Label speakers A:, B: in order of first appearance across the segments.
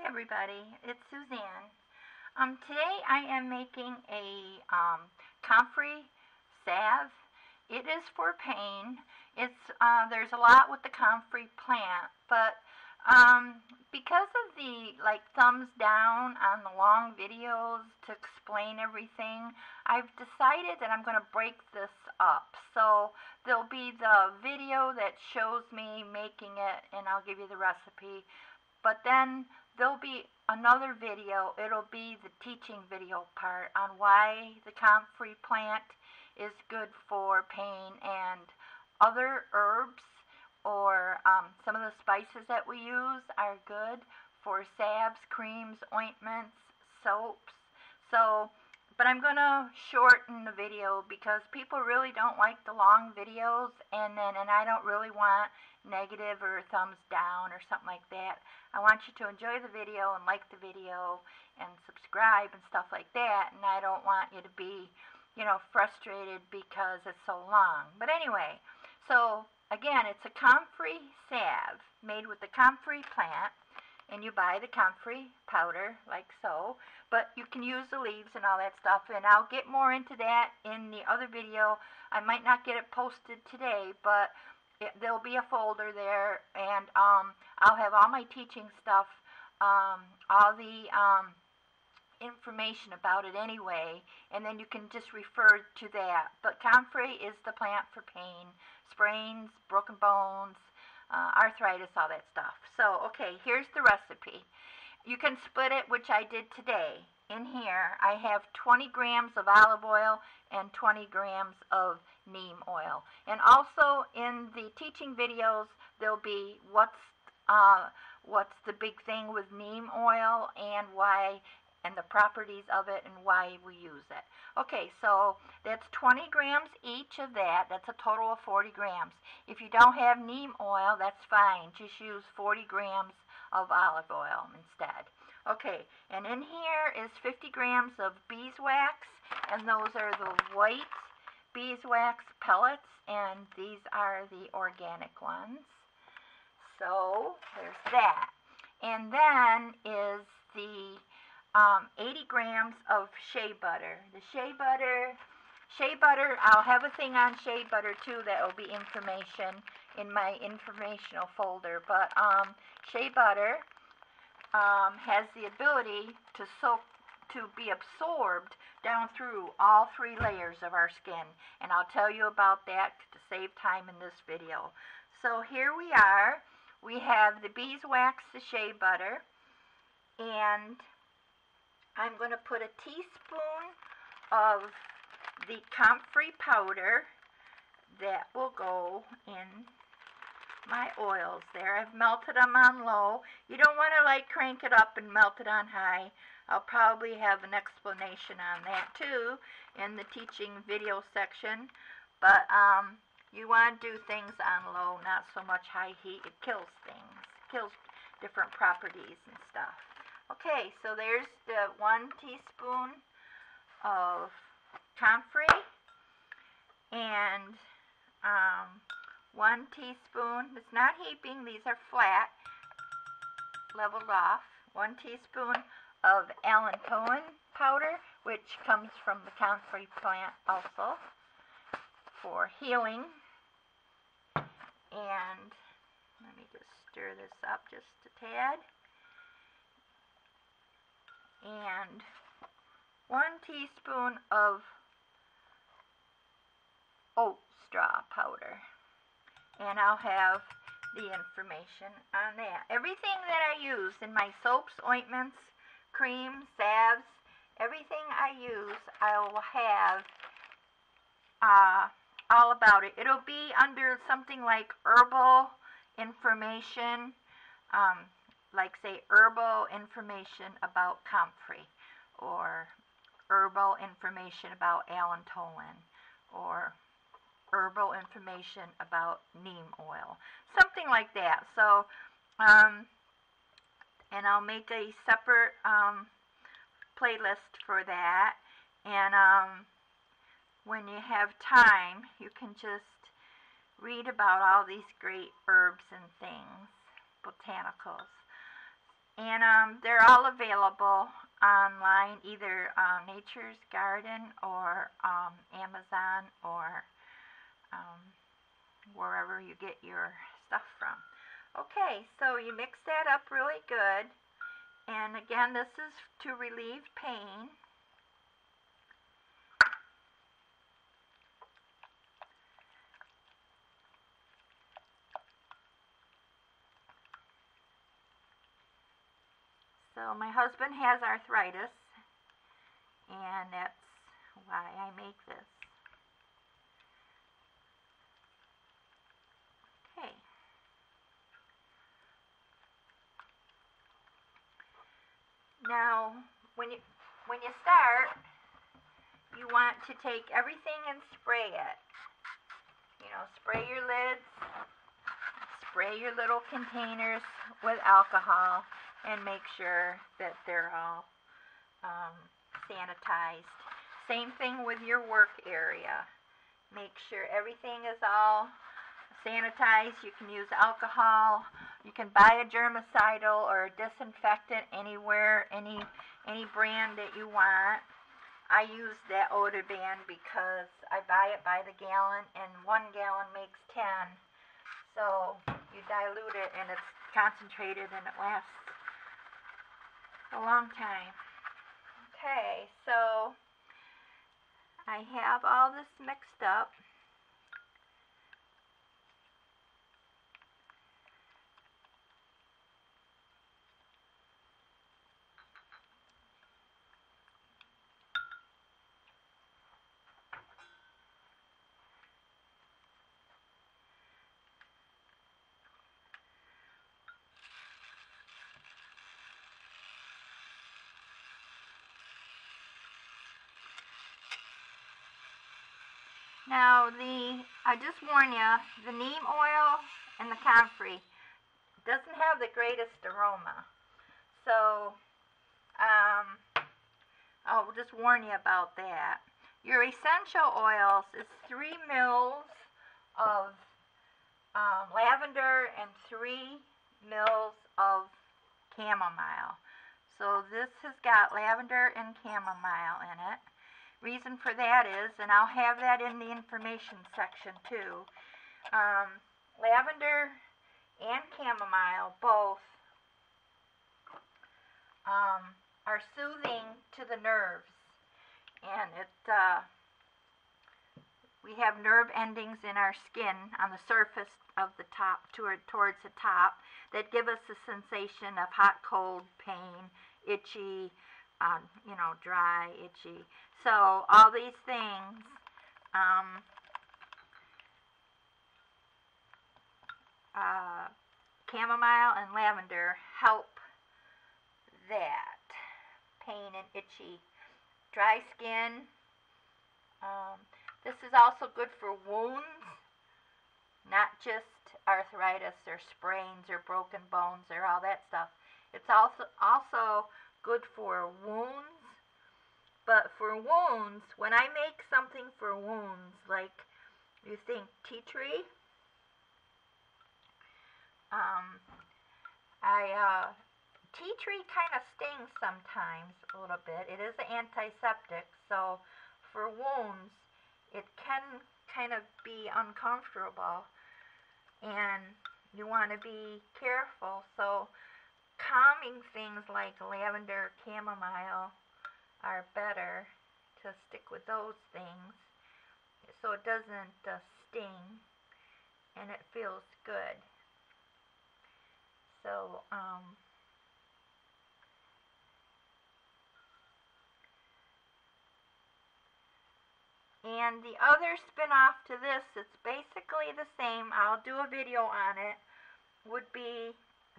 A: Hey everybody, it's Suzanne. Today I am making a Comfrey salve. It is for pain. There's a lot with the Comfrey plant, but because of the thumbs down on the long videos to explain everything, I've decided that I'm going to break this up. So there'll be the video that shows me making it, and I'll give you the recipe. But then there'll be another video. It'll be the teaching video part on why the comfrey plant is good for pain, and other herbs or some of the spices that we use are good for salves, creams, ointments, soaps. But I'm going to shorten the video because people really don't like the long videos, and I don't really want negative or thumbs down or something like that. I want you to enjoy the video and like the video and subscribe and stuff like that, and I don't want you to be, frustrated because it's so long. But anyway, so again, it's a comfrey salve made with the comfrey plant. And you buy the Comfrey powder, like so, but you can use the leaves and all that stuff, and I'll get more into that in the other video. I might not get it posted today, but there'll be a folder there, and I'll have all my teaching stuff, all the information about it anyway, and then you can just refer to that. But Comfrey is the plant for pain, sprains, broken bones, arthritis, all that stuff. So, okay, here's the recipe. You can split it, which I did today. In here, I have 20 grams of olive oil and 20 grams of neem oil. And also in the teaching videos, there'll be what's the big thing with neem oil and why, and the properties of it and why we use it. Okay, so that's 20 grams each of that. That's a total of 40 grams. If you don't have neem oil, that's fine. Just use 40 grams of olive oil instead. Okay, and in here is 50 grams of beeswax, and those are the white beeswax pellets, and these are the organic ones. So there's that. And then is the 80 grams of shea butter. The shea butter, I'll have a thing on shea butter too that will be information in my informational folder. But shea butter has the ability to be absorbed down through all 3 layers of our skin. And I'll tell you about that to save time in this video. So here we are. We have the beeswax, the shea butter, and I'm going to put a teaspoon of the Comfrey powder that will go in my oils there. I've melted them on low. You don't want to crank it up and melt it on high. I'll probably have an explanation on that too in the teaching video section. But you want to do things on low, not so much high heat. It kills things. It kills different properties and stuff. Okay, so there's the 1 teaspoon of comfrey and 1 teaspoon, it's not heaping, these are flat, leveled off, 1 teaspoon of Allantoin powder, which comes from the comfrey plant also, for healing. And let me just stir this up just a tad. And 1 teaspoon of Oat Straw Powder. And I'll have the information on that. Everything that I use in my soaps, ointments, creams, salves, everything I use, I will have all about it. It'll be under something like herbal information, like say herbal information about Comfrey, or herbal information about Allantoin, or herbal information about Neem Oil, something like that. So, and I'll make a separate playlist for that. And when you have time, you can just read about all these great herbs and things, botanicals. And they're all available online, either Nature's Garden or Amazon, or wherever you get your stuff from. Okay, so you mix that up really good. And again, this is to relieve pain. So my husband has arthritis, and that's why I make this. Okay. Now, when you start, you want to take everything and spray it. You know, spray your lids, spray your little containers with alcohol, and make sure that they're all sanitized. Same thing with your work area. Make sure everything is all sanitized. You can use alcohol. You can buy a germicidal or a disinfectant anywhere, any brand that you want. I use that Odeban because I buy it by the gallon, and 1 gallon makes 10. So you dilute it, and it's concentrated, and it lasts a long time. Okay, so I have all this mixed up. Now, I just warn you, the neem oil and the comfrey doesn't have the greatest aroma. So, I'll just warn you about that. Your essential oils is 3 mils of lavender and 3 mils of chamomile. So this has got lavender and chamomile in it. Reason for that is, and I'll have that in the information section too, lavender and chamomile both are soothing to the nerves, and we have nerve endings in our skin on the surface of the top towards the top that give us the sensation of hot, cold, pain, itchy, dry, itchy. So all these things chamomile and lavender help that pain and itchy, dry skin. This is also good for wounds, not just arthritis or sprains or broken bones or all that stuff. It's also good for wounds. But for wounds, when I make something for wounds, like you think tea tree, tea tree kind of stings sometimes a little bit. It is an antiseptic, so for wounds, it can kind of be uncomfortable, and you want to be careful. So calming things like lavender, chamomile are better to stick with those things, so it doesn't sting, and it feels good. So and the other spin-off to this, it's basically the same, I'll do a video on it, would be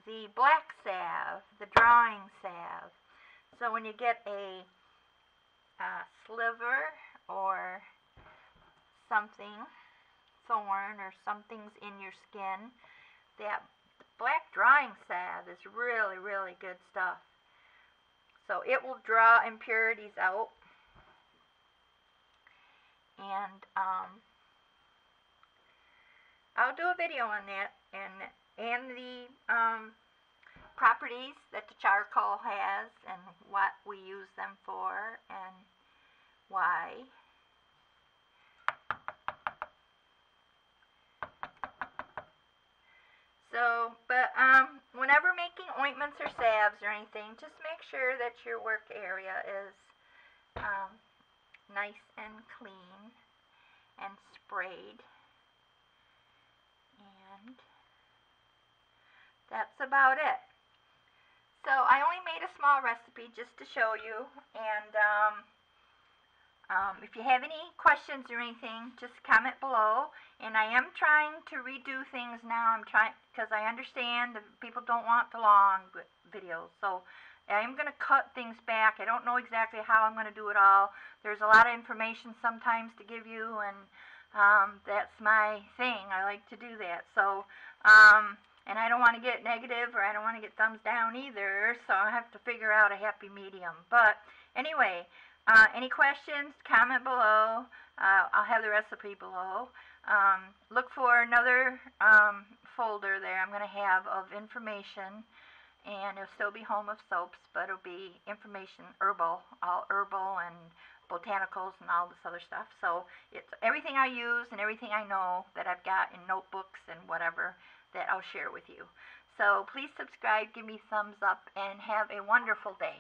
A: the black salve. salve, the drawing salve. So when you get a sliver or something, thorn or something's in your skin, that black drawing salve is really, really good stuff. So it will draw impurities out. And I'll do a video on that and the properties that the charcoal has and what we use them for and why. So, but whenever making ointments or salves or anything, just make sure that your work area is nice and clean and sprayed. And that's about it. So I only made a small recipe just to show you, and if you have any questions or anything, just comment below. And I am trying to redo things now. I'm trying, because I understand that people don't want the long videos. So I am going to cut things back. I don't know exactly how I'm going to do it all. There's a lot of information sometimes to give you, and that's my thing. I like to do that. So, and I don't want to get negative, or I don't want to get thumbs down either. So I have to figure out a happy medium. But anyway, any questions, comment below. I'll have the recipe below. Look for another folder there I'm going to have of information, and it'll still be home of soaps, but it'll be information, herbal, all herbal and botanicals and all this other stuff. So it's everything I use and everything I know that I've got in notebooks and whatever that I'll share with you. So please subscribe, give me thumbs up, and have a wonderful day.